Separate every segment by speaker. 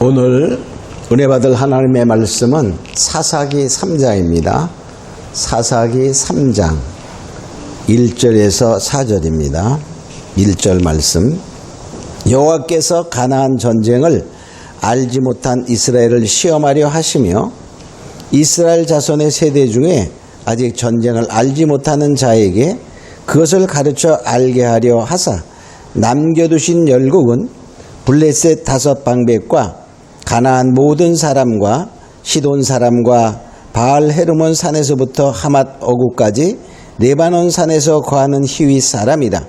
Speaker 1: 오늘 은혜 받을 하나님의 말씀은 사사기 3장입니다. 사사기 3장 1절에서 4절입니다. 1절 말씀. 여호와께서 가나안 전쟁을 알지 못한 이스라엘을 시험하려 하시며 이스라엘 자손의 세대 중에 아직 전쟁을 알지 못하는 자에게 그것을 가르쳐 알게 하려 하사 남겨두신 열국은 블레셋 5방백과 가나안 모든 사람과 시돈 사람과 바알 헤르몬 산에서부터 하맛 어구까지 레바논 산에서 거하는 히윗 사람이라.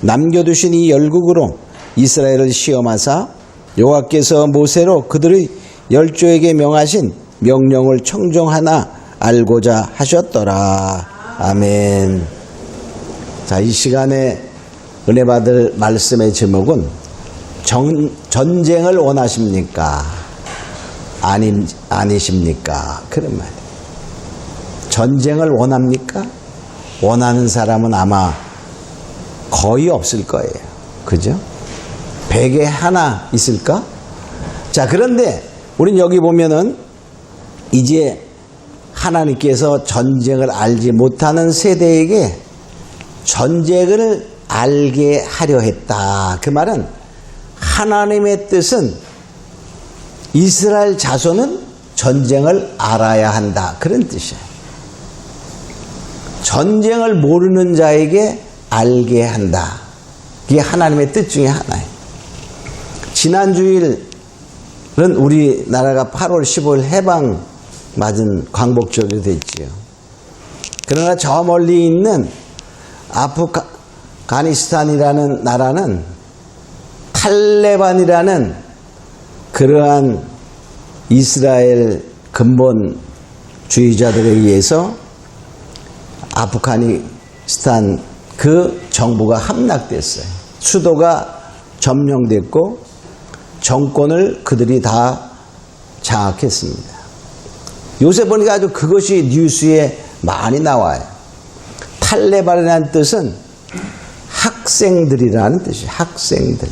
Speaker 1: 남겨두신 이 열국으로 이스라엘을 시험하사 여호와께서 모세로 그들의 열조에게 명하신 명령을 청종하나 알고자 하셨더라. 아멘. 자, 이 시간에 은혜 받을 말씀의 제목은 전쟁을 원하십니까? 아니십니까? 그런 말이에요. 전쟁을 원합니까? 원하는 사람은 아마 거의 없을 거예요. 그죠? 100에 하나 있을까? 자, 그런데 우린 여기 보면은 이제 하나님께서 전쟁을 알지 못하는 세대에게 전쟁을 알게 하려 했다. 그 말은 하나님의 뜻은 이스라엘 자손은 전쟁을 알아야 한다. 그런 뜻이에요. 전쟁을 모르는 자에게 알게 한다. 이게 하나님의 뜻 중에 하나예요. 지난 주일은 우리나라가 8월 15일 해방 맞은 광복절이 됐지요. 그러나 저 멀리 있는 아프가니스탄이라는 나라는 탈레반이라는 그러한 이스라엘 근본주의자들에 의해서 아프가니스탄 그 정부가 함락됐어요. 수도가 점령됐고 정권을 그들이 다 장악했습니다. 요새 보니까 아주 그것이 뉴스에 많이 나와요. 탈레반이라는 뜻은 학생들이라는 뜻이에요. 학생들.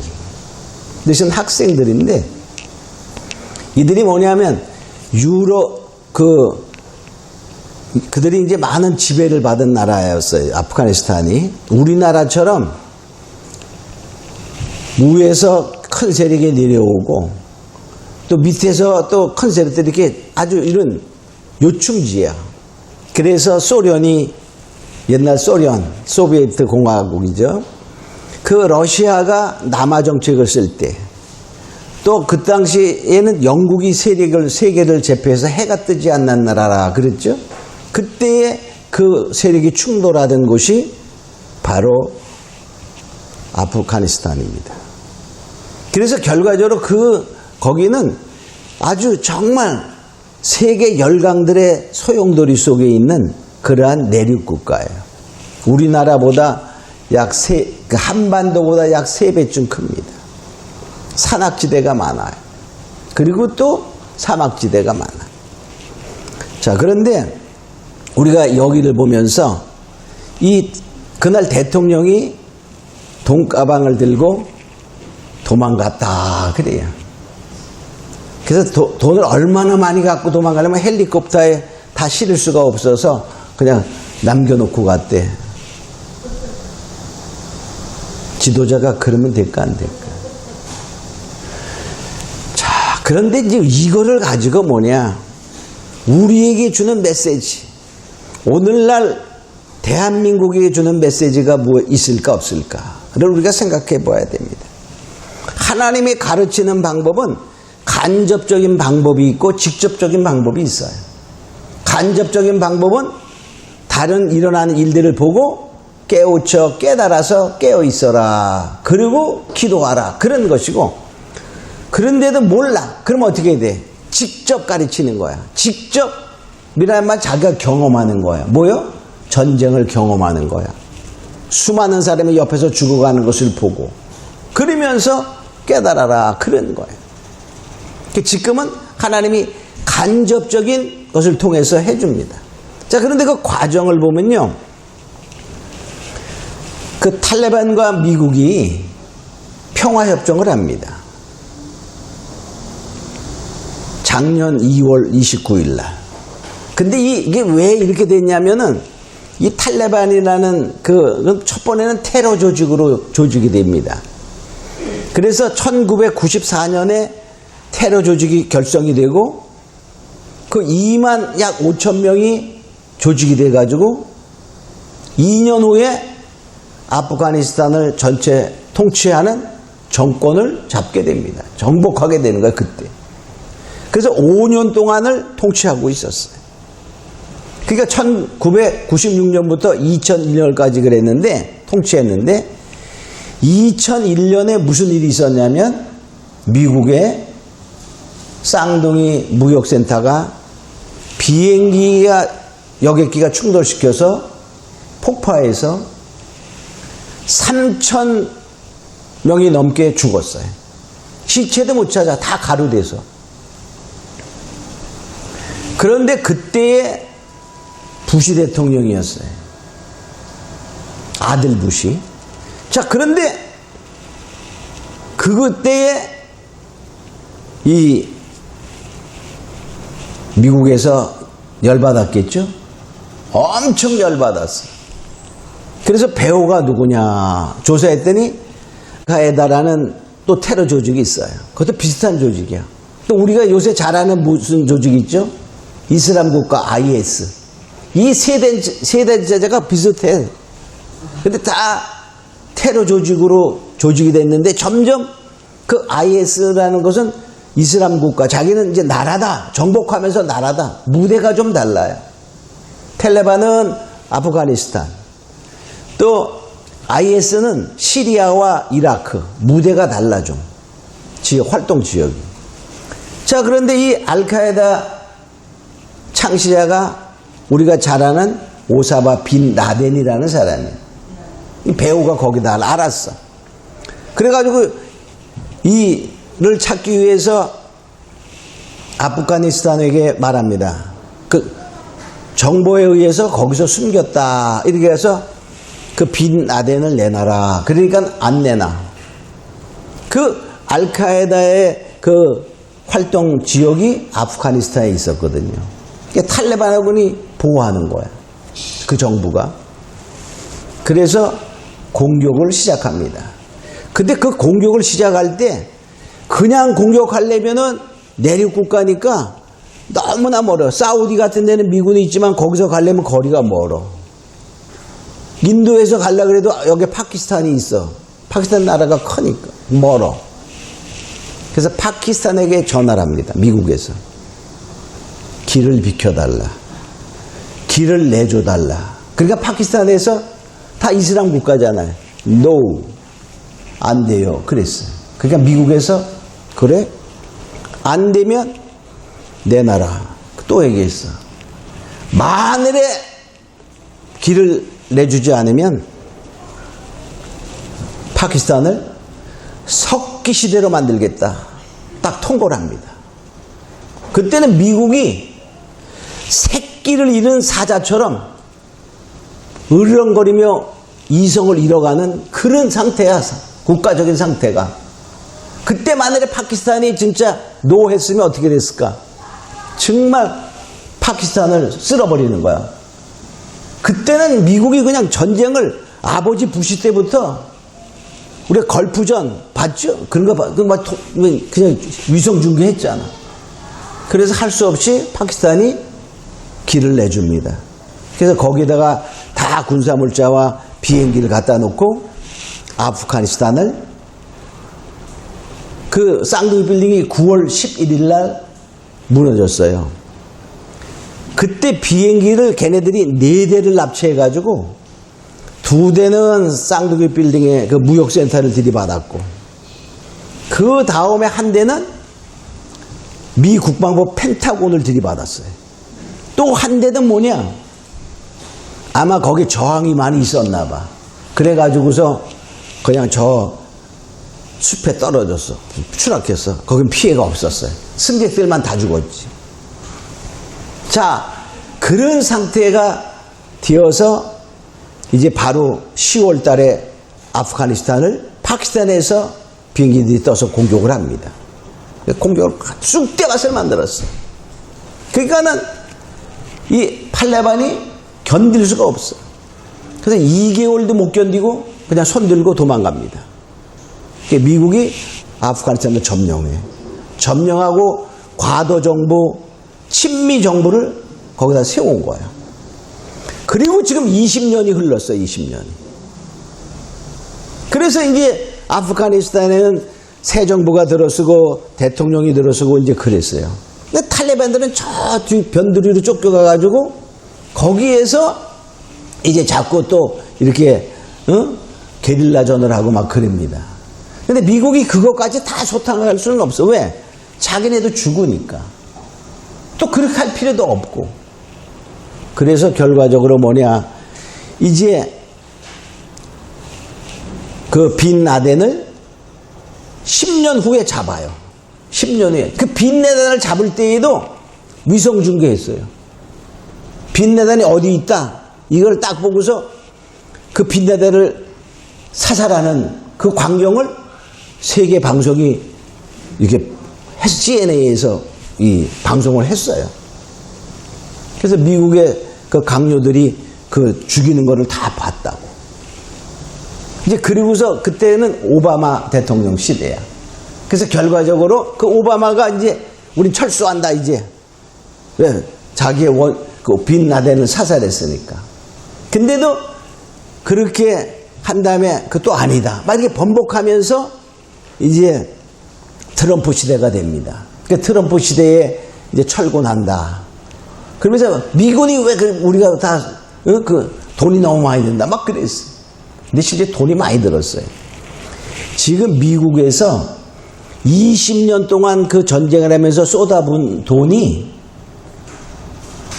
Speaker 1: 뜻은 학생들인데 이들이 뭐냐면 그들이 이제 많은 지배를 받은 나라였어요. 아프가니스탄이. 우리나라처럼 위에서 큰 세력이 내려오고 또 밑에서 또 큰 세력들이 이렇게 아주 이런 요충지야. 그래서 소련이 옛날 소비에트 공화국이죠. 그 러시아가 남하 정책을 쓸 때 또 그 당시에는 영국이 세계를 제패해서 해가 뜨지 않는 나라라 그랬죠. 그때에 그 세력이 충돌하던 곳이 바로 아프가니스탄입니다. 그래서 결과적으로 거기는 아주 정말 세계 열강들의 소용돌이 속에 있는 그러한 내륙 국가예요. 우리나라보다 한반도보다 약 3배쯤 큽니다. 산악지대가 많아요. 그리고 또 사막지대가 많아요. 자, 그런데 우리가 여기를 보면서 그날 대통령이 돈가방을 들고 도망갔다 그래요. 그래서 돈을 얼마나 많이 갖고 도망가려면 헬리콥터에 다 실을 수가 없어서 그냥 남겨놓고 갔대. 지도자가 그러면 될까 안 될까? 자, 그런데 이제 이거를 가지고 우리에게 주는 메시지, 오늘날 대한민국에게 주는 메시지가 뭐 있을까 없을까를 우리가 생각해 봐야 됩니다. 하나님이 가르치는 방법은 간접적인 방법이 있고 직접적인 방법이 있어요. 간접적인 방법은 다른 일어나는 일들을 보고 깨달아서 깨어 있어라. 그리고 기도하라. 그런 것이고, 그런데도 몰라. 그러면 어떻게 돼? 직접 가르치는 거야. 직접이라는 말 자기가 경험하는 거야. 뭐요? 전쟁을 경험하는 거야. 수많은 사람이 옆에서 죽어가는 것을 보고 그러면서 깨달아라. 그런 거예요. 지금은 하나님이 간접적인 것을 통해서 해줍니다. 자, 그런데 그 과정을 보면요, 그 탈레반과 미국이 평화협정을 합니다. 작년 2월 29일 날. 근데 이게 왜 이렇게 됐냐면은 이 탈레반이라는 첫 번에는 테러 조직으로 조직이 됩니다. 그래서 1994년에 테러 조직이 결성이 되고 그 2만 약 5천 명이 조직이 돼가지고 2년 후에 아프가니스탄을 전체 통치하는 정권을 잡게 됩니다. 정복하게 되는 거예요, 그때. 그래서 5년 동안을 통치하고 있었어요. 그러니까 1996년부터 2001년까지 그랬는데, 통치했는데, 2001년에 무슨 일이 있었냐면, 미국의 쌍둥이 무역센터가 비행기가, 여객기가 충돌시켜서 폭파해서 3천 명이 넘게 죽었어요. 시체도 못 찾아. 다 가루돼서. 그런데 그때의 부시 대통령이었어요. 아들 부시. 자, 그런데 그때에 이 미국에서 열받았겠죠? 엄청 열받았어. 그래서 배우가 누구냐 조사했더니 알카에다라는 또 테러 조직이 있어요. 그것도 비슷한 조직이야. 또 우리가 요새 잘 아는 무슨 조직이 있죠? 이슬람 국가 IS. 이 세 대자가 비슷해. 근데 다 테러 조직으로 조직이 됐는데 점점 그 IS라는 것은 이슬람 국가, 자기는 이제 나라다. 정복하면서 나라다. 무대가 좀 달라요. 탈레반은 아프가니스탄. 또 IS는 시리아와 이라크. 무대가 달라 좀. 활동 지역이. 자, 그런데 이 알카에다 창시자가 우리가 잘 아는 오사마 빈 라덴이라는 사람이에요. 이 배우가 거기다 알았어. 그래가지고 이를 찾기 위해서 아프가니스탄에게 말합니다. 그 정보에 의해서 거기서 숨겼다. 이렇게 해서 그 빈 라덴을 내놔라. 그러니까 안 내놔. 그 알카에다의 그 활동 지역이 아프가니스탄에 있었거든요. 그러니까 탈레반군이 보호하는 거야. 그 정부가. 그래서 공격을 시작합니다. 근데 그 공격을 시작할 때 그냥 공격하려면은 내륙 국가니까 너무나 멀어. 사우디 같은 데는 미군이 있지만 거기서 가려면 거리가 멀어. 인도에서 가려고 해도 여기 파키스탄이 있어. 파키스탄 나라가 크니까 멀어. 그래서 파키스탄에게 전화를 합니다. 미국에서. 길을 비켜달라. 길을 내줘달라. 그러니까 파키스탄에서 다 이슬람 국가잖아요. No. 안 돼요. 그랬어요. 그러니까 미국에서 그래? 안 되면 내놔라. 또 얘기했어. 만일에 길을 내주지 않으면 파키스탄을 석기 시대로 만들겠다. 딱 통보를 합니다. 그때는 미국이 새끼를 잃은 사자처럼 으르렁거리며 이성을 잃어가는 그런 상태야. 국가적인 상태가. 그때 만일에 파키스탄이 진짜 노 했으면 어떻게 됐을까? 정말 파키스탄을 쓸어버리는 거야. 그때는 미국이 그냥 전쟁을 아버지 부시 때부터 우리 걸프전 봤죠? 그런 거 그냥 위성 중계했잖아. 그래서 할 수 없이 파키스탄이 길을 내줍니다. 그래서 거기다가 다 군사물자와 비행기를 갖다 놓고 아프가니스탄을 그 쌍둥이 빌딩이 9월 11일 날 무너졌어요. 그때 비행기를 걔네들이 4대를 납치해가지고 2대는 쌍둥이 빌딩의 그 무역센터를 들이받았고 그 다음에 한 대는 미 국방부 펜타곤을 들이받았어요. 또 한 대는 뭐냐? 아마 거기 저항이 많이 있었나 봐. 그래가지고서 그냥 저 숲에 떨어졌어. 추락했어. 거긴 피해가 없었어요. 승객들만 다 죽었지. 자, 그런 상태가 되어서 이제 바로 10월 달에 아프가니스탄을 파키스탄에서 비행기들이 떠서 공격을 합니다. 공격을 쑥대밭을 만들었어. 그러니까는 이 탈레반이 견딜 수가 없어. 그래서 2개월도 못 견디고 그냥 손들고 도망갑니다. 미국이 아프가니스탄을 점령해. 점령하고 과도 정부, 친미 정부를 거기다 세운 거야. 그리고 지금 20년이 흘렀어, 20년이. 그래서 이제 아프가니스탄에는 새 정부가 들어서고 대통령이 들어서고 이제 그랬어요. 근데 탈레반들은 저 뒤 변두리로 쫓겨가가지고 거기에서 이제 자꾸 또 이렇게 게릴라전을 하고 막 그럽니다. 근데 미국이 그것까지 다 소탕할 수는 없어. 왜? 자기네도 죽으니까. 또 그렇게 할 필요도 없고. 그래서 결과적으로 뭐냐, 이제 그 빈 라덴을 10년 후에 잡아요. 10년 후에. 그 빈 라덴을 잡을 때에도 위성 중계했어요. 빈 라덴이 어디 있다, 이걸 딱 보고서 그 빈 라덴을 사살하는 그 광경을 세계 방송이 이렇게 CNN에서 이 방송을 했어요. 그래서 미국의 그 강요들이 그 죽이는 거를 다 봤다고. 이제 그리고서 그때는 오바마 대통령 시대야. 그래서 결과적으로 그 오바마가 이제 우린 철수한다 이제. 왜? 자기의 그 빈 라덴을 사살했으니까. 근데도 그렇게 한 다음에 그 또 아니다. 막 이렇게 번복하면서 이제 트럼프 시대가 됩니다. 그 트럼프 시대에 이제 철군한다. 그러면서 미군이 왜 우리가 다 그 돈이 너무 많이 든다 막 그랬어. 근데 실제 돈이 많이 들었어요. 지금 미국에서 20년 동안 그 전쟁을 하면서 쏟아부은 돈이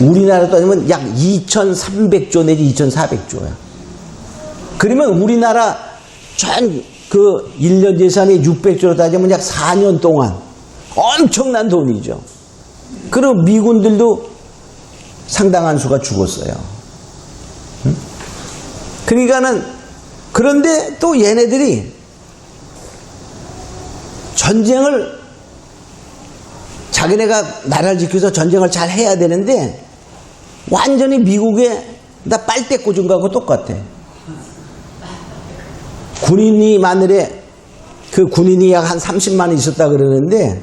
Speaker 1: 우리나라 따지면 약 2,300조 내지 2,400조야. 그러면 우리나라 전 그 1년 예산이 600조로 따지면 약 4년 동안 엄청난 돈이죠. 그리고 미군들도 상당한 수가 죽었어요. 그러니까는, 그런데 또 얘네들이 전쟁을, 자기네가 나라를 지켜서 전쟁을 잘 해야 되는데 완전히 미국에 나 빨대 꽂은 거하고 똑같아. 군인이 마늘에 그 군인이 약 한 30만 있었다 그러는데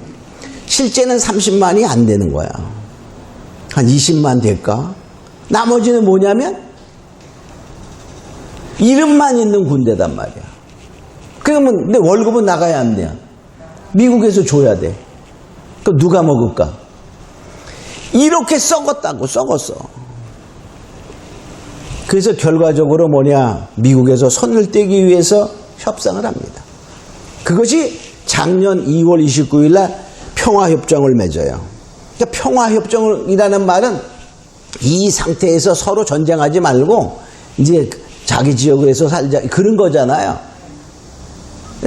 Speaker 1: 실제는 30만이 안 되는 거야. 한 20만 될까? 나머지는 뭐냐면 이름만 있는 군대단 말이야. 그러면 내 월급은 나가야 안 돼. 미국에서 줘야 돼. 그 누가 먹을까? 이렇게 썩었다고, 썩었어. 그래서 결과적으로 뭐냐, 미국에서 손을 떼기 위해서 협상을 합니다. 그것이 작년 2월 29일 날 평화협정을 맺어요. 그러니까 평화협정이라는 말은 이 상태에서 서로 전쟁하지 말고 이제 자기 지역에서 살자, 그런 거잖아요.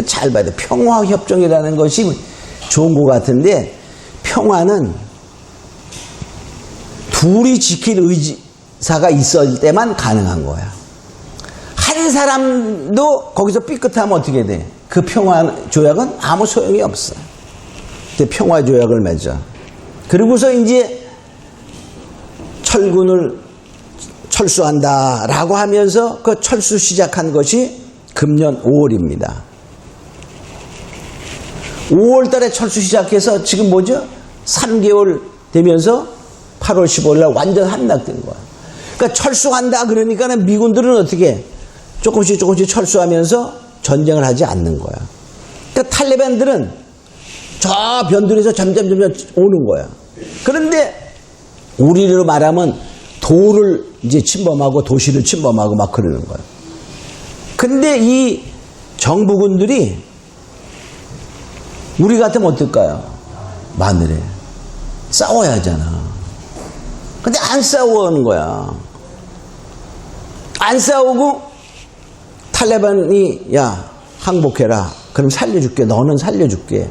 Speaker 1: 잘 봐야 돼. 평화협정이라는 것이 좋은 것 같은데, 평화는 둘이 지킬 의지사가 있을 때만 가능한 거야. 한 사람도 거기서 삐끗하면 어떻게 돼? 그 평화조약은 아무 소용이 없어. 평화조약을 맺어. 그리고서 이제 철군을 철수한다라고 하면서 그 철수 시작한 것이 금년 5월입니다. 5월 달에 철수 시작해서 지금 뭐죠? 3개월 되면서 8월 15일 날 완전 함락된 거야. 그러니까 철수한다 그러니까는 미군들은 어떻게 조금씩 철수하면서 전쟁을 하지 않는 거야. 그러니까 탈레반들은 저 변두리에서 점점 오는 거야. 그런데 우리로 말하면 도를 이제 침범하고 도시를 침범하고 막 그러는 거야. 근데 이 정부군들이 우리 같으면 어떨까요? 마늘에 싸워야 하잖아. 근데 안 싸우는 거야. 안 싸우고 탈레반이 야 항복해라. 그럼 살려줄게. 너는 살려줄게.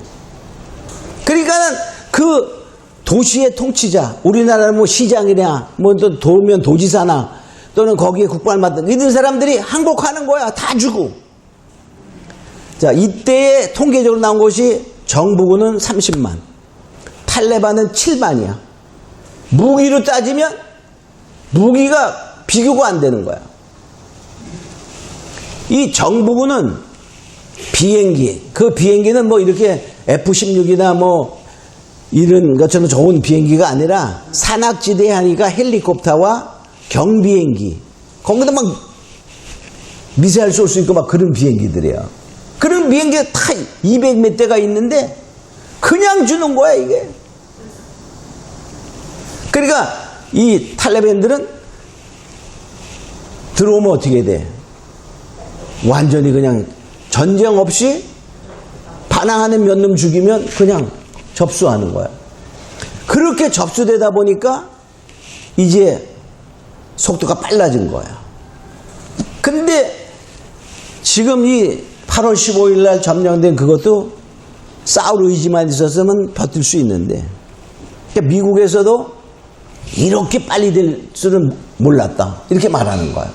Speaker 1: 그러니까는 그 도시의 통치자, 우리나라는 뭐 시장이냐, 뭐 또 도면 도지사나 또는 거기에 국방을 맡은 이들 사람들이 항복하는 거야. 다 주고. 자, 이때에 통계적으로 나온 것이 정부군은 30만, 탈레반은 7만이야. 무기로 따지면 무기가 비교가 안 되는 거야. 이 정부군은 비행기, 그 비행기는 뭐 이렇게 F-16이나 뭐 이런 것처럼 좋은 비행기가 아니라 산악지대에 하니까 헬리콥터와 경비행기, 거기다 막 미사일 쏠 수 있고 막 그런 비행기들이야. 그런 비행기가 다 200몇 대가 있는데 그냥 주는 거야, 이게. 그러니까 이 탈레반들은 들어오면 어떻게 돼? 완전히 그냥 전쟁 없이 반항하는 몇 놈 죽이면 그냥 접수하는 거야. 그렇게 접수되다 보니까 이제 속도가 빨라진 거야. 근데 지금 이 8월 15일 날 점령된 그것도 싸울 의지만 있었으면 버틸 수 있는데, 그러니까 미국에서도 이렇게 빨리 될 줄은 몰랐다, 이렇게 말하는 거야.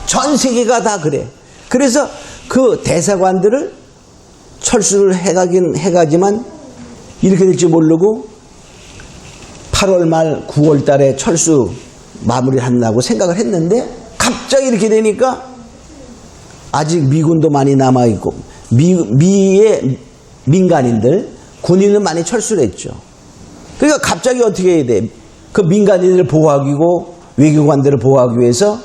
Speaker 1: 전 세계가 다 그래. 그래서 그 대사관들을 철수를 해가지만 이렇게 될지 모르고 8월 말 9월 달에 철수 마무리한다고 생각을 했는데 갑자기 이렇게 되니까 아직 미군도 많이 남아있고 미의 민간인들, 군인은 많이 철수를 했죠. 그러니까 갑자기 어떻게 해야 돼? 그 민간인들을 보호하고 외교관들을 보호하기 위해서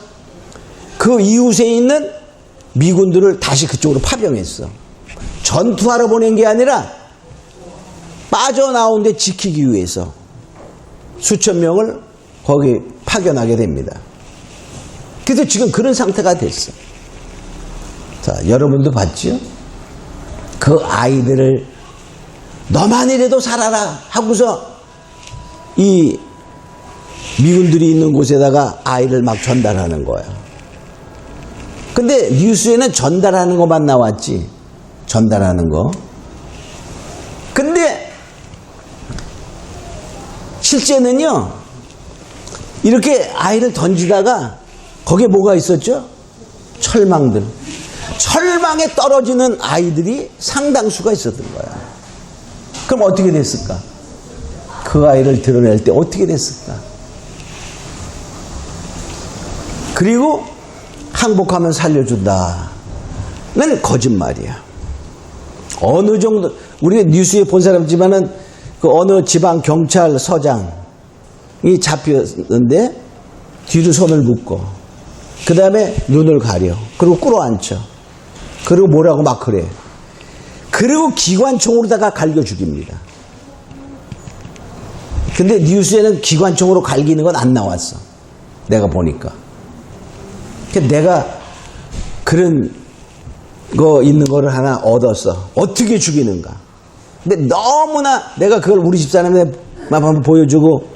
Speaker 1: 그 이웃에 있는 미군들을 다시 그쪽으로 파병했어. 전투하러 보낸 게 아니라 빠져나온 데 지키기 위해서 수천 명을 거기 파견하게 됩니다. 그래서 지금 그런 상태가 됐어. 자, 여러분도 봤죠? 그 아이들을 너만이라도 살아라 하고서 이 미군들이 있는 곳에다가 아이를 막 전달하는 거야. 근데 뉴스에는 전달하는 것만 나왔지. 전달하는 거. 근데 실제는요, 이렇게 아이를 던지다가 거기에 뭐가 있었죠? 철망들. 철망에 떨어지는 아이들이 상당수가 있었던 거야. 그럼 어떻게 됐을까? 그 아이를 드러낼 때 어떻게 됐을까? 그리고 항복하면 살려준다는 거짓말이야. 어느 정도, 우리가 뉴스에 본 사람이지만은 그 어느 지방 경찰서장이 잡혔는데 뒤로 손을 묶고 그 다음에 눈을 가려. 그리고 꿇어앉혀. 그리고 뭐라고 막 그래. 그리고 기관총으로다가 갈겨 죽입니다. 근데 뉴스에는 기관총으로 갈기는 건 안 나왔어. 내가 보니까. 내가 그런 거 있는 거를 하나 얻었어. 어떻게 죽이는가. 근데 너무나 내가 그걸 우리 집사람에 한번 보여주고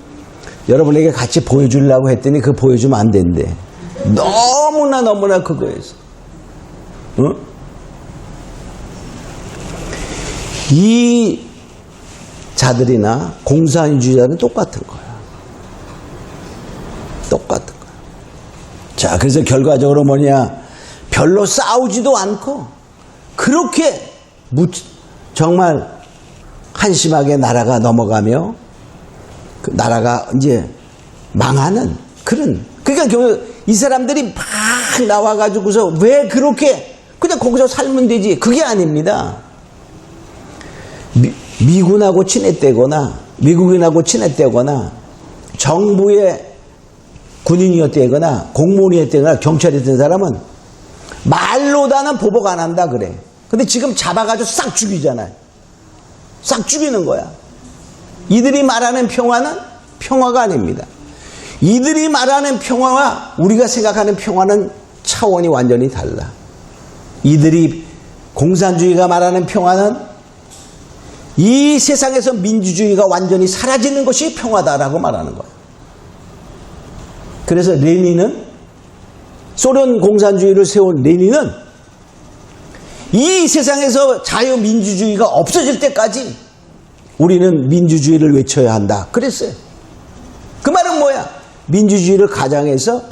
Speaker 1: 여러분에게 같이 보여주려고 했더니 그거 보여주면 안 된대. 너무나 그거였어. 응? 이 자들이나 공산주의자는 똑같은 거야. 똑같은 거야. 자, 그래서 결과적으로 뭐냐, 별로 싸우지도 않고 그렇게 정말 한심하게 나라가 넘어가며 그 나라가 이제 망하는 그런, 그러니까 이 사람들이 막 나와가지고서 왜 그렇게 그냥 거기서 살면 되지, 그게 아닙니다. 미군하고 친했대거나 미국인하고 친했대거나 정부의 군인이었대거나 공무원이었대거나 경찰이었던 사람은 말로다는 보복 안 한다 그래. 근데 지금 잡아가지고 싹 죽이잖아요. 싹 죽이는 거야. 이들이 말하는 평화는 평화가 아닙니다. 이들이 말하는 평화와 우리가 생각하는 평화는 차원이 완전히 달라. 이들이 공산주의가 말하는 평화는 이 세상에서 민주주의가 완전히 사라지는 것이 평화다라고 말하는 거예요. 그래서 레닌은, 소련 공산주의를 세운 레닌은 이 세상에서 자유민주주의가 없어질 때까지 우리는 민주주의를 외쳐야 한다 그랬어요. 그 말은 뭐야? 민주주의를 가장해서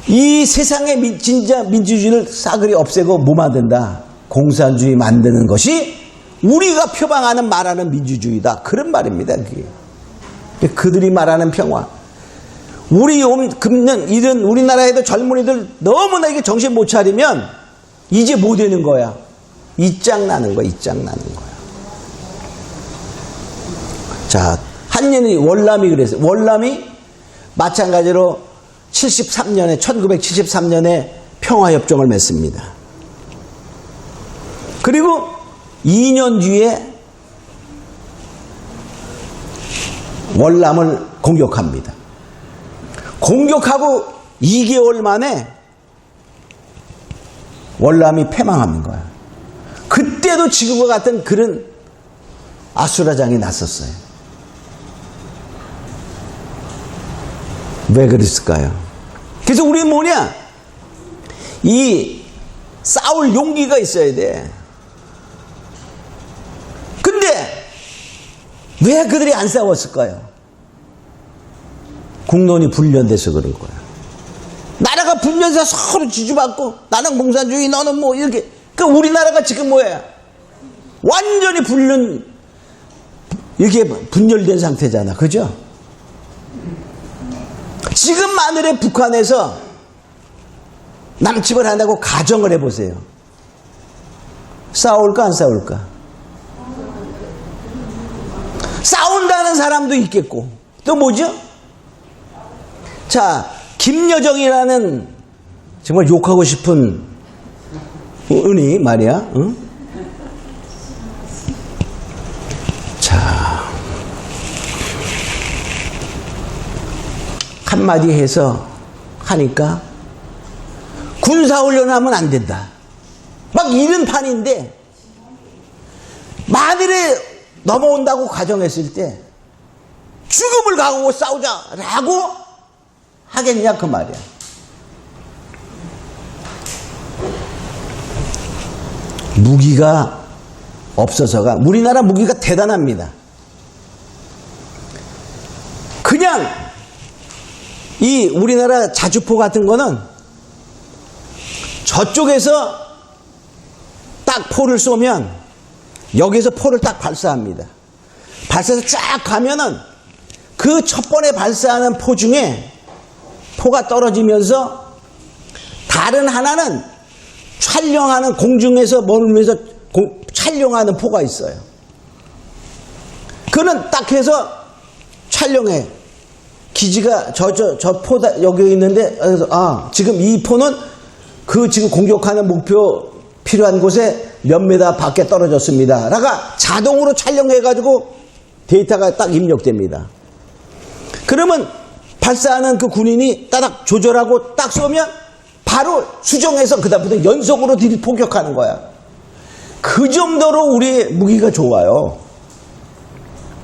Speaker 1: 이 세상의 진짜 민주주의를 싸그리 없애고 뭐 만든다? 공산주의 만드는 것이 우리가 표방하는 말하는 민주주의다. 그런 말입니다. 그게. 그들이 말하는 평화. 우리 금년 이런 우리나라에도 젊은이들 너무나 이게 정신 못 차리면 이제 뭐 되는 거야? 이짱 나는 거야. 이짱 나는 거야. 자, 한년이 월남이 그랬어요. 월남이 마찬가지로 1973년에 평화협정을 맺습니다. 그리고 2년 뒤에 월남을 공격합니다. 공격하고 2개월 만에 월남이 패망하는 거야. 그때도 지금과 같은 그런 아수라장이 났었어요. 왜 그랬을까요? 그래서 우리는 뭐냐? 이 싸울 용기가 있어야 돼. 근데 왜 그들이 안 싸웠을까요? 국론이 분련돼서 그런 거야. 나라가 분련돼서 서로 지주받고 나는 공산주의 너는 뭐 이렇게. 그러니까 우리나라가 지금 뭐야? 완전히 이렇게 분열된 상태잖아. 그죠? 지금 만일에 북한에서 남침을 한다고 가정을 해보세요. 싸울까 안 싸울까? 싸운다는 사람도 있겠고 또 뭐죠? 자, 김여정이라는 정말 욕하고 싶은 은희 말이야. 응? 자, 한마디 해서 하니까 군사훈련하면 안 된다. 막 이런 판인데 만일에 넘어온다고 가정했을 때 죽음을 각오하고 싸우자라고 하겠냐 그 말이야. 무기가 없어서가 우리나라 무기가 대단합니다. 그냥 이 우리나라 자주포 같은 거는 저쪽에서 딱 포를 쏘면 여기서 포를 딱 발사합니다. 발사해서 쫙 가면은 그 첫 번에 발사하는 포 중에 포가 떨어지면서 다른 하나는 촬영하는 공중에서 머물면서 촬영하는 포가 있어요. 그는 딱 해서 촬영해. 기지가 저 포다 여기 있는데 그래서 지금 이 포는 그 지금 공격하는 목표 필요한 곳에 몇 미터 밖에 떨어졌습니다. 라가 자동으로 촬영해가지고 데이터가 딱 입력됩니다. 그러면 발사하는 그 군인이 따닥 조절하고 딱 쏘면 바로 수정해서 그다음부터 연속으로 포격하는 거야. 그 정도로 우리의 무기가 좋아요.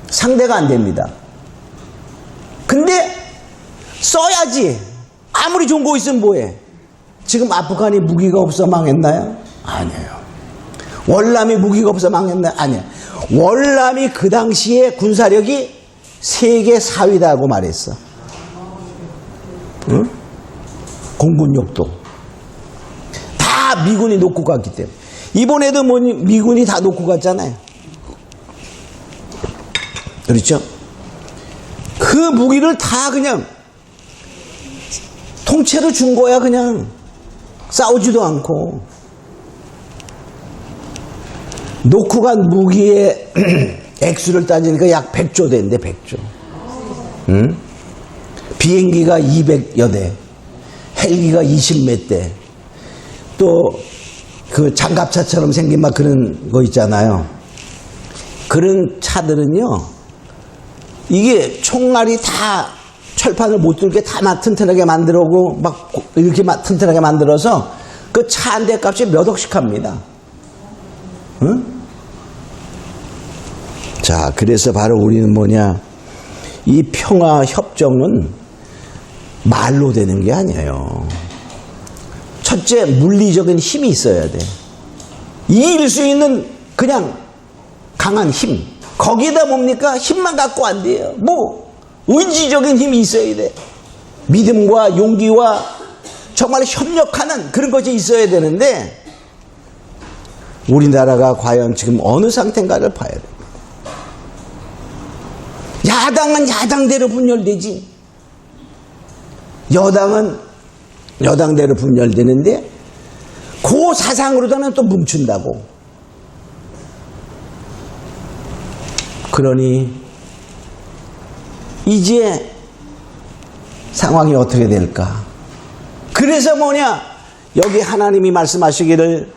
Speaker 1: 상대가 안 됩니다. 근데 써야지. 아무리 좋은 거 있으면 뭐해. 지금 아프간이 무기가 없어 망했나요? 아니에요. 월남이 무기가 없어 망했나요? 아니에요. 월남이 그 당시에 군사력이 세계 4위다고 말했어. 응? 공군력도 다 미군이 놓고 갔기 때문에. 이번에도 미군이 다 놓고 갔잖아요. 그렇죠? 그 무기를 다 그냥 통째로 준 거야. 그냥 싸우지도 않고. 놓고 간 무기의 액수를 따지니까 약 100조 된대. 100조. 응? 비행기가 200여 대, 헬기가 20몇 대, 또 그 장갑차처럼 생긴 막 그런 거 있잖아요. 그런 차들은요, 이게 총알이 다 철판을 못 들게 다 튼튼하게 만들고 막 이렇게 튼튼하게 만들어서 그 차 한 대 값이 몇 억씩 합니다. 응? 자, 그래서 바로 우리는 뭐냐, 이 평화 협정은 말로 되는 게 아니에요. 첫째, 물리적인 힘이 있어야 돼. 이길 수 있는 그냥 강한 힘. 거기다 뭡니까? 힘만 갖고 안 돼요. 뭐 의지적인 힘이 있어야 돼. 믿음과 용기와 정말 협력하는 그런 것이 있어야 되는데, 우리나라가 과연 지금 어느 상태인가를 봐야 됩니다. 야당은 야당대로 분열되지, 여당은 여당대로 분열되는데 그 사상으로다는 또 뭉친다고. 그러니 이제 상황이 어떻게 될까? 그래서 뭐냐? 여기 하나님이 말씀하시기를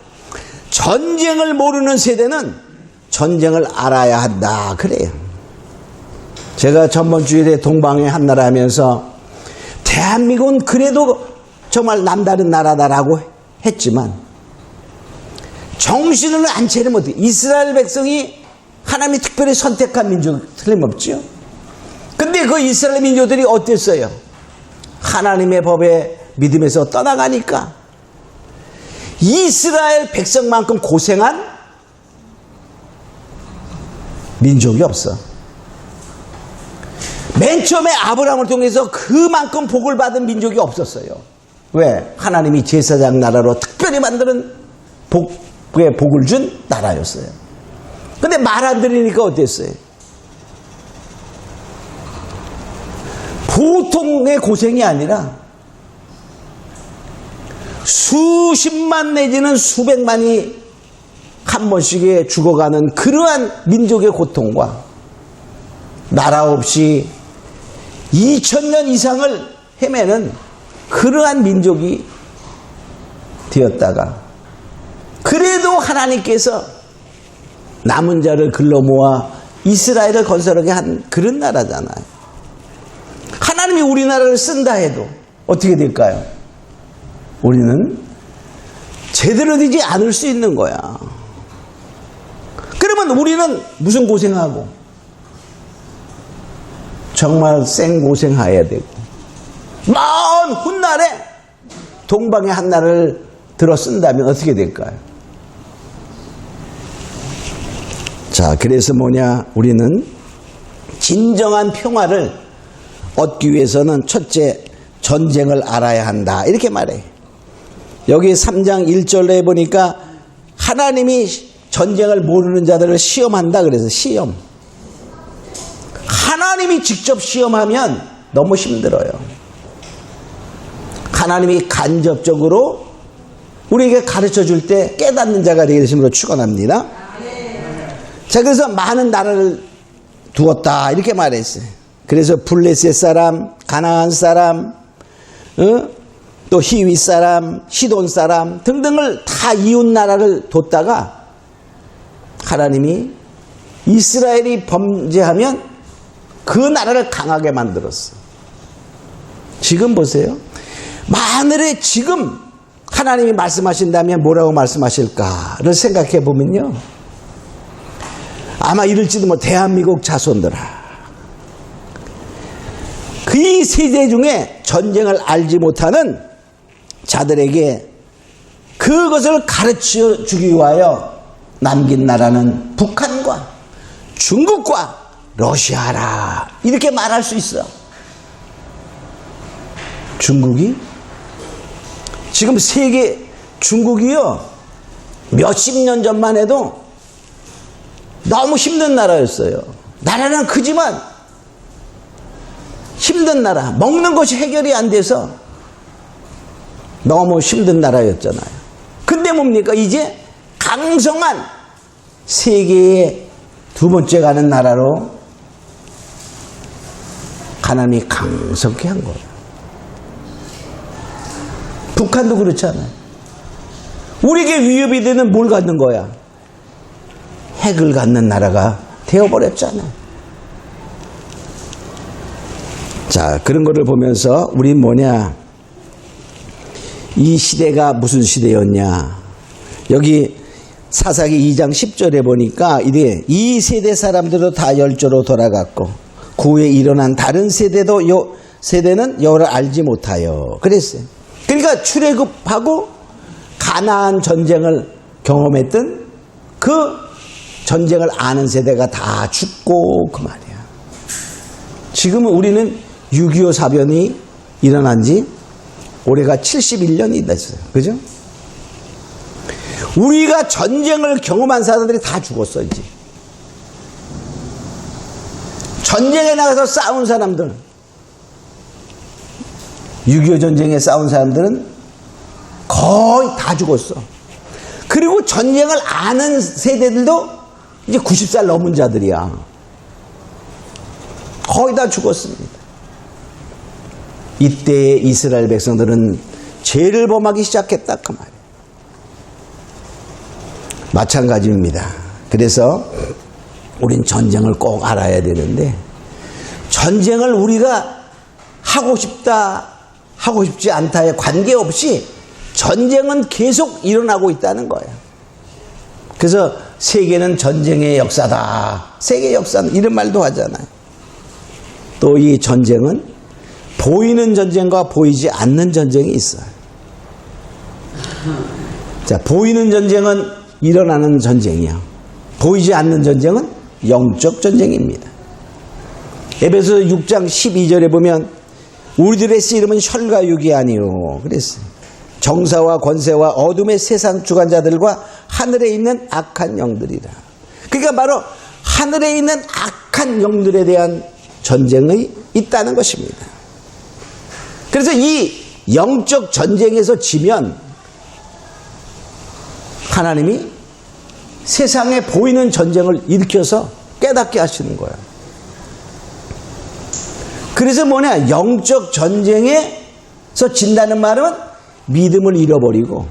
Speaker 1: 전쟁을 모르는 세대는 전쟁을 알아야 한다 그래요. 제가 전번 주일에 동방의 한나라 하면서 대한민국은 그래도 정말 남다른 나라다라고 했지만 정신을 안 차리면 어떻게? 이스라엘 백성이 하나님이 특별히 선택한 민족 틀림없죠. 근데 그 이스라엘 민족들이 어땠어요? 하나님의 법에 믿음에서 떠나가니까 이스라엘 백성만큼 고생한 민족이 없어. 맨 처음에 아브라함을 통해서 그만큼 복을 받은 민족이 없었어요. 왜? 하나님이 제사장 나라로 특별히 만드는 복을 준 나라였어요. 근데 말 안 들으니까 어땠어요? 보통의 고생이 아니라 수십만 내지는 수백만이 한 번씩에 죽어가는 그러한 민족의 고통과 나라 없이 2000년 이상을 헤매는 그러한 민족이 되었다가 그래도 하나님께서 남은 자를 글러 모아 이스라엘을 건설하게 한 그런 나라잖아요. 하나님이 우리나라를 쓴다 해도 어떻게 될까요? 우리는 제대로 되지 않을 수 있는 거야. 그러면 우리는 무슨 고생하고 정말 생고생해야 되고 먼 훗날에 동방의 한나라를 들어 쓴다면 어떻게 될까요? 자, 그래서 뭐냐? 우리는 진정한 평화를 얻기 위해서는 첫째, 전쟁을 알아야 한다. 이렇게 말해. 여기 3장 1절에 보니까 하나님이 전쟁을 모르는 자들을 시험한다. 그래서 시험. 하나님이 직접 시험하면 너무 힘들어요. 하나님이 간접적으로 우리에게 가르쳐 줄 때 깨닫는 자가 되게 되심으로 축원합니다. 자, 그래서 많은 나라를 두었다 이렇게 말했어요. 그래서 블레셋 사람, 가나안 사람, 또 히윗 사람, 시돈 사람 등등을 다 이웃 나라를 뒀다가 하나님이 이스라엘이 범죄하면 그 나라를 강하게 만들었어. 지금 보세요. 만일에 지금 하나님이 말씀하신다면 뭐라고 말씀하실까를 생각해 보면요. 아마 이럴지도 뭐 대한민국 자손들아. 그 세대 중에 전쟁을 알지 못하는 자들에게 그것을 가르쳐 주기 위하여 남긴 나라는 북한과 중국과 러시아라. 이렇게 말할 수 있어. 중국이? 지금 세계 중국이요. 몇십 년 전만 해도 너무 힘든 나라였어요. 나라는 크지만 힘든 나라. 먹는 것이 해결이 안 돼서 너무 힘든 나라였잖아요. 근데 뭡니까? 이제 강성한 세계의 두 번째 가는 나라로 하나님이 강성케 한 거예요. 북한도 그렇잖아요. 우리에게 위협이 되는 뭘 갖는 거야? 핵을 갖는 나라가 되어버렸잖아요. 자, 그런 거를 보면서 우린 뭐냐? 이 시대가 무슨 시대였냐? 여기 사사기 2장 10절에 보니까 이래 이 세대 사람들도 다 열조로 돌아갔고 그 후에 일어난 다른 세대도 세대는 여호를 알지 못하여 그랬어요. 그러니까 출애굽하고 가나안 전쟁을 경험했던 그 전쟁을 아는 세대가 다 죽고 그 말이야. 지금은 우리는 6.25 사변이 일어난 지 올해가 71년이 됐어요. 그죠? 우리가 전쟁을 경험한 사람들이 다 죽었어, 이제. 전쟁에 나가서 싸운 사람들, 6.25 전쟁에 싸운 사람들은 거의 다 죽었어. 그리고 전쟁을 아는 세대들도 이제 90살 넘은 자들이야. 거의 다 죽었습니다. 이때 이스라엘 백성들은 죄를 범하기 시작했다, 그 말이에요. 마찬가지입니다. 그래서 우린 전쟁을 꼭 알아야 되는데, 전쟁을 우리가 하고 싶다, 하고 싶지 않다에 관계없이 전쟁은 계속 일어나고 있다는 거예요. 그래서 세계는 전쟁의 역사다. 세계 역사는 이런 말도 하잖아요. 또 이 전쟁은 보이는 전쟁과 보이지 않는 전쟁이 있어요. 자, 보이는 전쟁은 일어나는 전쟁이야. 보이지 않는 전쟁은 영적 전쟁입니다. 에베소 6장 12절에 보면 우리들의 씨름은 혈과 육이 아니요 그랬어요. 정사와 권세와 어둠의 세상 주관자들과 하늘에 있는 악한 영들이라. 그러니까 바로 하늘에 있는 악한 영들에 대한 전쟁이 있다는 것입니다. 그래서 이 영적 전쟁에서 지면 하나님이 세상에 보이는 전쟁을 일으켜서 깨닫게 하시는 거예요. 그래서 뭐냐, 영적 전쟁에서 진다는 말은 믿음을 잃어버리고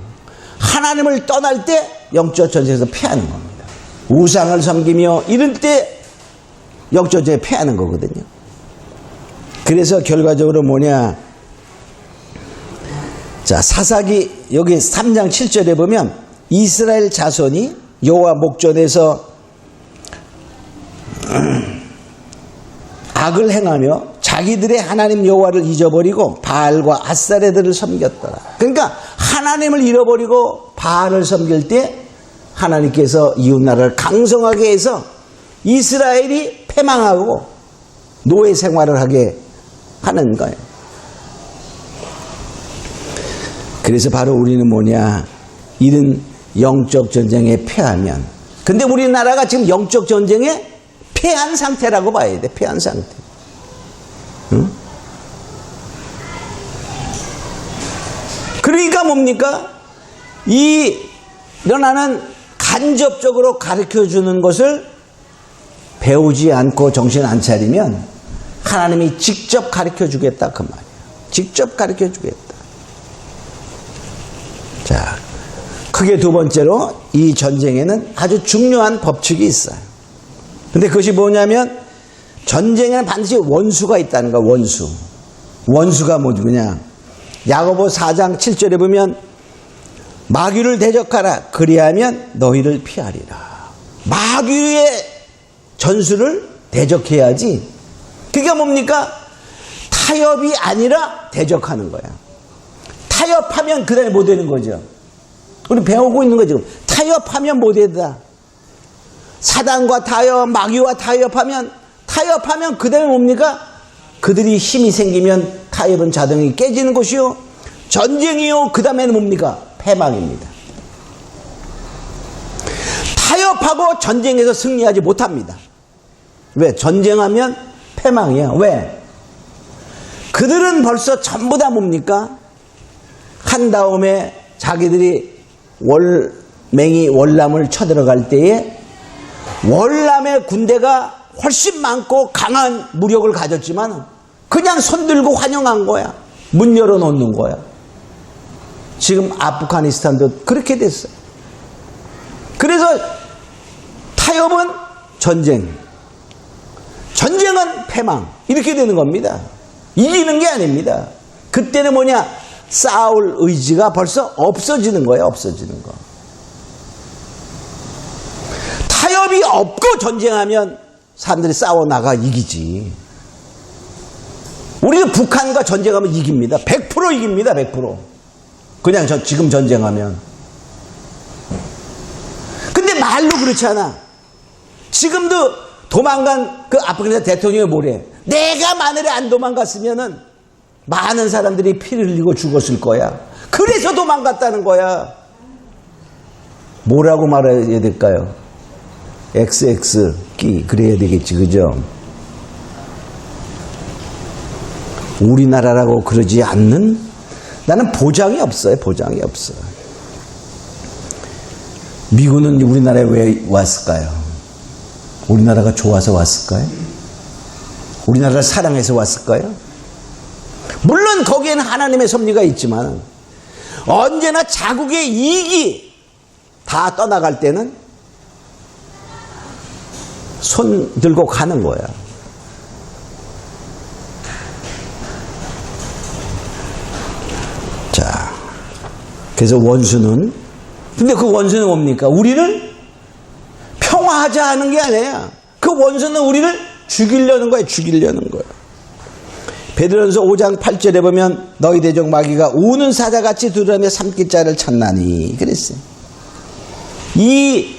Speaker 1: 하나님을 떠날 때 영적 전쟁에서 패하는 겁니다. 우상을 섬기며 이럴 때 영적 전쟁에 패하는 거거든요. 그래서 결과적으로 뭐냐, 자, 사사기 여기 3장 7절에 보면 이스라엘 자손이 여호와 목전에서 악을 행하며 자기들의 하나님 여호와를 잊어버리고 바알과 아스타레들을 섬겼더라. 그러니까 하나님을 잃어버리고 바알을 섬길 때 하나님께서 이웃나라를 강성하게 해서 이스라엘이 패망하고 노예 생활을 하게 하는 거예요. 그래서 바로 우리는 뭐냐, 이런 영적 전쟁에 패하면, 근데 우리나라가 지금 영적 전쟁에 패한 상태라고 봐야 돼. 패한 상태. 응? 그러니까 뭡니까? 이 일어나는 간접적으로 가르쳐주는 것을 배우지 않고 정신 안 차리면 하나님이 직접 가르쳐주겠다, 그 말이에요. 직접 가르쳐주겠다. 자, 크게 두 번째로 이 전쟁에는 아주 중요한 법칙이 있어요. 근데 그것이 뭐냐면 전쟁에는 반드시 원수가 있다는 거야. 원수가 뭐냐, 야고보 4장 7절에 보면 마귀를 대적하라, 그리하면 너희를 피하리라. 마귀의 전술을 대적해야지. 그게 뭡니까? 타협이 아니라 대적하는 거야. 타협하면 그 다음에 못 되는 거죠. 우리 배우고 있는 거죠. 타협하면 못 된다. 사단과 타협, 마귀와 타협하면 그 다음에 뭡니까? 그들이 힘이 생기면 타협은 자동이 깨지는 것이요, 전쟁이요, 그 다음에는 뭡니까? 패망입니다. 타협하고 전쟁에서 승리하지 못합니다. 왜? 전쟁하면 패망이야. 왜? 그들은 전부 다 뭡니까? 한 다음에 자기들이 월남을 쳐들어갈 때에 월남의 군대가 훨씬 많고 강한 무력을 가졌지만 그냥 손들고 환영한 거야. 문 열어놓는 거야. 지금 아프가니스탄도 그렇게 됐어요. 그래서 타협은 전쟁, 전쟁은 패망, 이렇게 되는 겁니다. 이기는 게 아닙니다. 그때는 뭐냐, 싸울 의지가 벌써 없어지는 거예요. 없어지는 거. 타협이 없고 전쟁하면 사람들이 싸워나가 이기지. 우리는 북한과 전쟁하면 이깁니다. 100% 이깁니다. 100%. 그냥 지금 전쟁하면. 근데 말로 그렇지 않아. 지금도 도망간 그 아프가니스탄 대통령이 뭐래? 내가 만일에 안 도망갔으면은 많은 사람들이 피를 흘리고 죽었을 거야. 그래서 도망갔다는 거야. 뭐라고 말해야 될까요? XX 끼 그래야 되겠지, 그죠? 우리나라라고 그러지 않는, 나는 보장이 없어요. 보장이 없어. 미군은 우리나라에 왜 왔을까요? 우리나라가 좋아서 왔을까요? 우리나라를 사랑해서 왔을까요? 물론 거기에는 하나님의 섭리가 있지만 언제나 자국의 이익이 다 떠나갈 때는 손 들고 가는 거야. 자, 그래서 원수는, 근데 그 원수는 뭡니까? 우리를 평화하자 하는 게 아니야. 그 원수는 우리를 죽이려는 거야. 죽이려는 거야. 베드로전서 5장 8절에 보면 너희 대적 마귀가 우는 사자같이 두드러며 삼킬 자를 찾나니 그랬어요. 이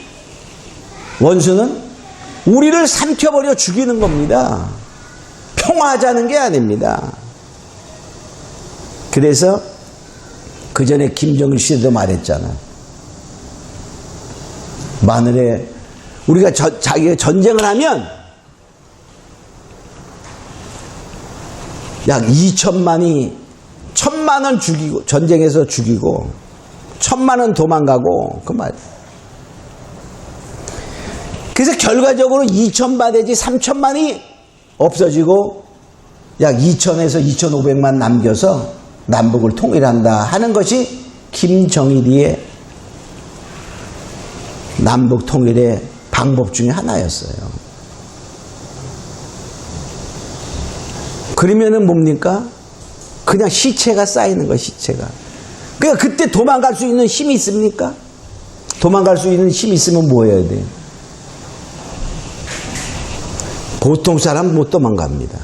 Speaker 1: 원수는 우리를 삼켜버려 죽이는 겁니다. 평화하자는 게 아닙니다. 그래서 그 전에 김정일 씨도 말했잖아. 만일에 우리가 자기가 전쟁을 하면 약 2천만이 1,000만원 죽이고, 전쟁에서 죽이고 1,000만원 도망가고 그 말. 그래서 결과적으로 2,000만 내지 3,000만이 없어지고 약 2,000에서 2,500만 남겨서 남북을 통일한다 하는 것이 김정일이의 남북 통일의 방법 중에 하나였어요. 그러면은 뭡니까? 그냥 시체가 쌓이는 거야, 시체가. 그러니까 그때 도망갈 수 있는 힘이 있습니까? 도망갈 수 있는 힘이 있으면 뭐 해야 돼? 보통 사람 못 도망갑니다.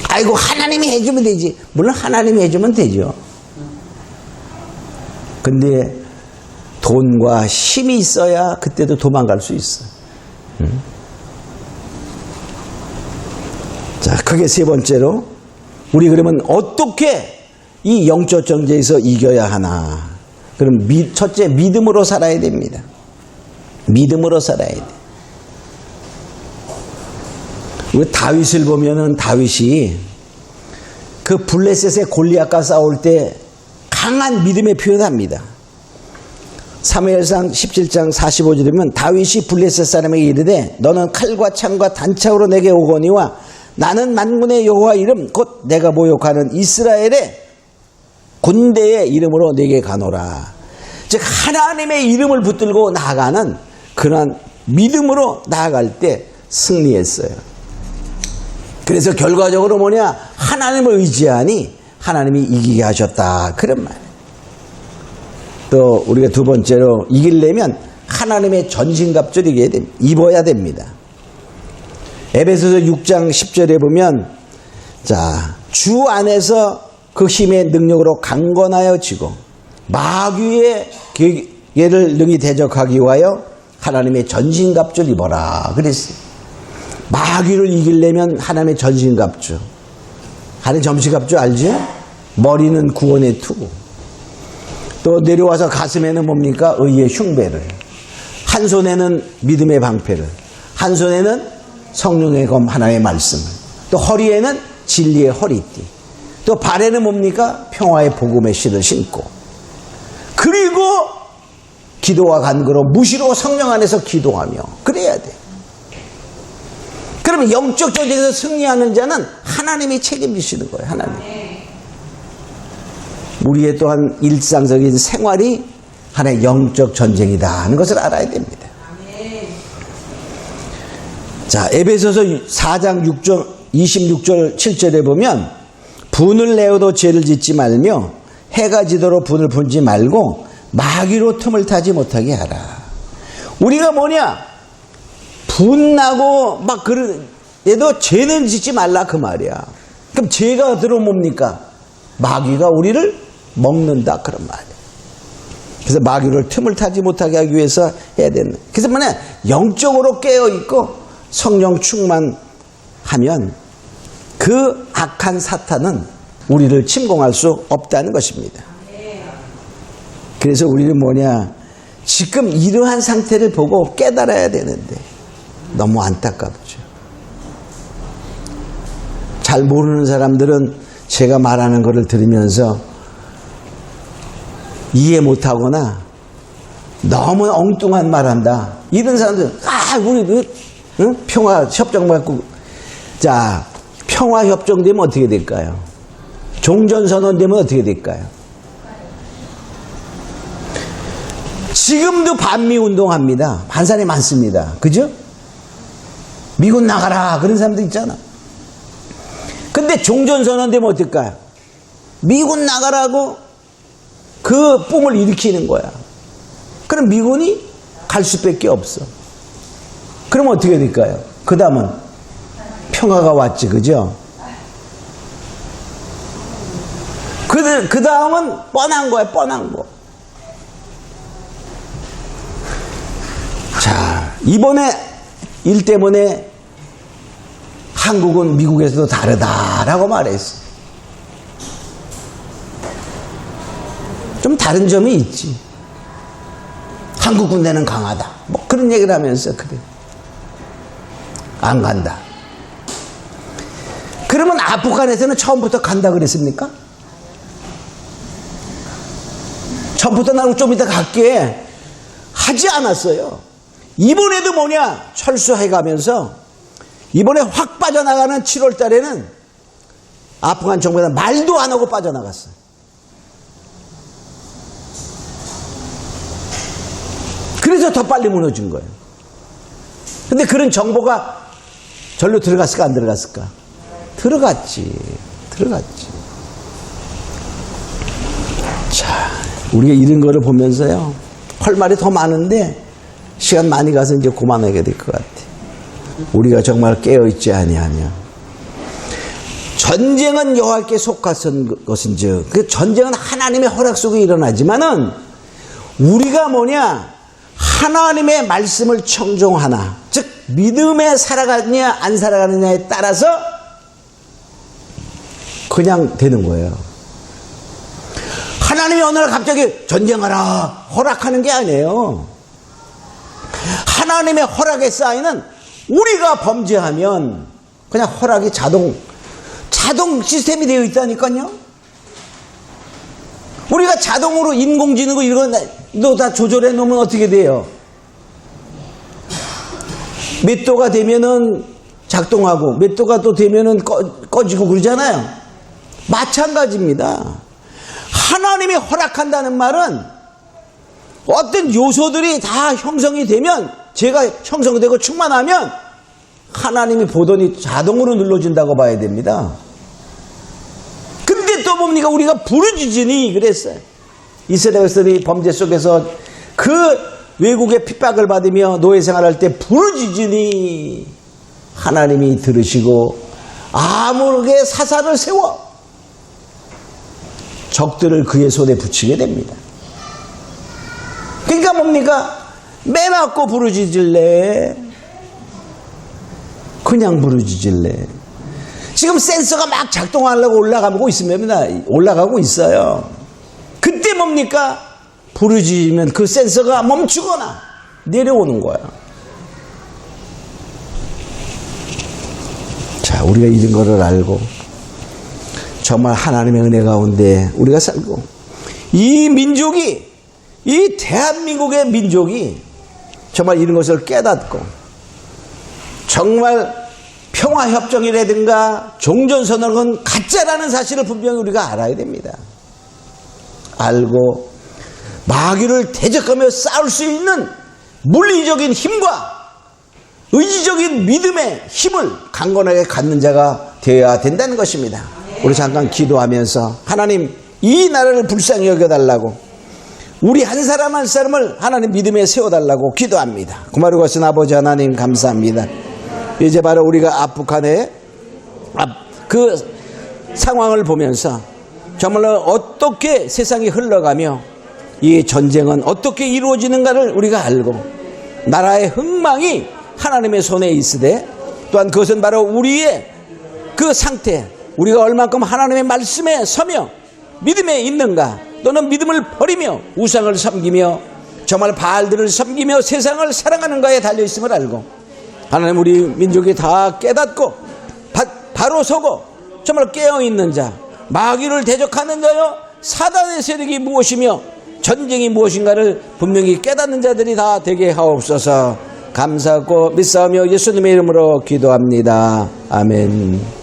Speaker 1: 아이고, 하나님이 해주면 되지. 물론 하나님이 해주면 되죠. 근데 돈과 힘이 있어야 그때도 도망갈 수 있어. 응? 자, 크게 세 번째로 우리 그러면 어떻게 이 영적 전쟁에서 이겨야 하나? 그럼 첫째, 믿음으로 살아야 됩니다. 믿음으로 살아야 돼. 우리 다윗을 보면은 다윗이 그 블레셋의 골리앗과 싸울 때 강한 믿음의 표현합니다. 사무엘상 17장 45절에 보면 다윗이 블레셋 사람에게 이르되 너는 칼과 창과 단창으로 내게 오거니와 나는 만군의 여호와 이름 곧 내가 모욕하는 이스라엘의 군대의 이름으로 내게 가노라. 즉 하나님의 이름을 붙들고 나아가는 그런 믿음으로 나아갈 때 승리했어요. 그래서 결과적으로 뭐냐? 하나님을 의지하니 하나님이 이기게 하셨다. 그런 말이에요. 또 우리가 두 번째로 이기려면 하나님의 전신갑주를 입어야 됩니다. 에베소서 6장 10절에 보면 자, 주 안에서 그 힘의 능력으로 강건하여 지고 마귀의 계를 능히 대적하기 위하여 하나님의 전신갑주를 입어라 그랬어요. 마귀를 이기려면 하나님의 전신갑주. 하나님의 전신갑주 알죠? 머리는 구원의 투구. 또 내려와서 가슴에는 뭡니까? 의의 흉배를. 한 손에는 믿음의 방패를. 한 손에는 성령의 검 하나의 말씀을. 또 허리에는 진리의 허리띠. 또 발에는 뭡니까? 평화의 복음의 실을 신고. 그리고 기도와 간구로 무시로 성령 안에서 기도하며 그래야 돼. 그러면 영적 전쟁에서 승리하는 자는 하나님이 책임지시는 거예요. 하나님. 우리의 또한 일상적인 생활이 하나의 영적 전쟁이다 하는 것을 알아야 됩니다. 자, 에베소서 4장 26절 7절에 보면 분을 내어도 죄를 짓지 말며 해가 지도록 분을 분지 말고 마귀로 틈을 타지 못하게 하라. 우리가 뭐냐? 분나고 막 그래도 죄는 짓지 말라 그 말이야. 그럼 죄가 들어오면 뭡니까? 마귀가 우리를 먹는다 그런 말이야. 그래서 마귀를 틈을 타지 못하게 하기 위해서 해야 되는. 그래서 뭐냐? 영적으로 깨어있고 성령 충만하면 그 악한 사탄은 우리를 침공할 수 없다는 것입니다. 그래서 우리는 뭐냐, 지금 이러한 상태를 보고 깨달아야 되는데 너무 안타깝죠. 잘 모르는 사람들은 제가 말하는 것을 들으면서 이해 못하거나 너무 엉뚱한 말한다, 이런 사람들은 우리 평화협정 받고, 자, 평화협정 되면 어떻게 될까요? 종전선언 되면 어떻게 될까요? 지금도 반미운동합니다. 반사람이 많습니다. 그죠? 미군 나가라 그런 사람도 있잖아. 근데 종전선언 되면 어떨까요? 미군 나가라고 그 뽕을 일으키는 거야. 그럼 미군이 갈 수밖에 없어. 그럼 어떻게 될까요? 그 다음은 평화가 왔지, 그죠? 그 다음은 뻔한 거야, 뻔한 거. 자, 이번에 일 때문에 한국은 미국에서도 다르다라고 말했어. 좀 다른 점이 있지. 한국 군대는 강하다, 뭐 그런 얘기를 하면서 그래, 안 간다. 그러면 아프간에서는 처음부터 간다 그랬습니까? 처음부터 나는 좀 이따 갈게 하지 않았어요. 이번에도 뭐냐, 철수해 가면서 이번에 확 빠져나가는 7월 달에는 아프간 정부에서 말도 안 하고 빠져나갔어요. 그래서 더 빨리 무너진 거예요. 근데 그런 정보가 절로 들어갔을까 안 들어갔을까? 들어갔지. 자, 우리가 이런 거를 보면서요, 할 말이 더 많은데 시간 많이 가서 이제 그만하게 될 것 같아. 우리가 정말 깨어있지 아니하면, 전쟁은 여호와께 속한 것인즉, 그 전쟁은 하나님의 허락 속에 일어나지만은 우리가 뭐냐, 하나님의 말씀을 청종하나, 즉 믿음에 살아가느냐 안 살아가느냐에 따라서 그냥 되는 거예요. 하나님이 어느 날 갑자기 전쟁하라 허락하는 게 아니에요. 하나님의 허락의 사인은 우리가 범죄하면 그냥 허락이 자동 시스템이 되어 있다니까요. 우리가 자동으로 인공지능 이런 거 다 조절해 놓으면 어떻게 돼요? 몇 도가 되면은 작동하고 몇 도가 또 되면은 꺼지고 그러잖아요. 마찬가지입니다. 하나님이 허락한다는 말은 어떤 요소들이 다 형성이 되면, 제가 형성되고 충만하면 하나님이 보더니 자동으로 눌러준다고 봐야 됩니다. 근데 또 뭡니까? 우리가 부르짖으니 그랬어요. 이스라엘들이 범죄 속에서 그 외국의 핍박을 받으며 노예 생활할 때 부르짖으니 하나님이 들으시고 아무르게 사사를 세워 적들을 그의 손에 붙이게 됩니다. 그러니까 뭡니까? 매 맞고 부르짖을래? 그냥 부르짖을래? 지금 센서가 막 작동하려고 올라가고 있어요. 그때 뭡니까? 부르짖으면 그 센서가 멈추거나 내려오는 거야. 자, 우리가 이런 거를 알고 정말 하나님의 은혜 가운데 우리가 살고, 이 민족이, 이 대한민국의 민족이 정말 이런 것을 깨닫고 정말 평화협정이라든가 종전선언은 가짜라는 사실을 분명히 우리가 알아야 됩니다. 알고 마귀를 대적하며 싸울 수 있는 물리적인 힘과 의지적인 믿음의 힘을 강건하게 갖는 자가 되어야 된다는 것입니다. 우리 잠깐 기도하면서 하나님, 이 나라를 불쌍히 여겨달라고, 우리 한 사람 한 사람을 하나님 믿음에 세워달라고 기도합니다. 구마르고 하신 아버지 하나님 감사합니다. 이제 바로 우리가 아프간의 그 상황을 보면서 정말로 어떻게 세상이 흘러가며 이 전쟁은 어떻게 이루어지는가를 우리가 알고, 나라의 흥망이 하나님의 손에 있으되, 또한 그것은 바로 우리의 그 상태, 우리가 얼만큼 하나님의 말씀에 서며 믿음에 있는가, 또는 믿음을 버리며 우상을 섬기며 정말 바알들을 섬기며 세상을 사랑하는 거에 달려있음을 알고 하나님 우리 민족이 다 깨닫고 바로 서고 정말 깨어있는 자, 마귀를 대적하는 자여 사단의 세력이 무엇이며 전쟁이 무엇인가를 분명히 깨닫는 자들이 다 되게 하옵소서. 감사하고 믿사오며 예수님의 이름으로 기도합니다. 아멘.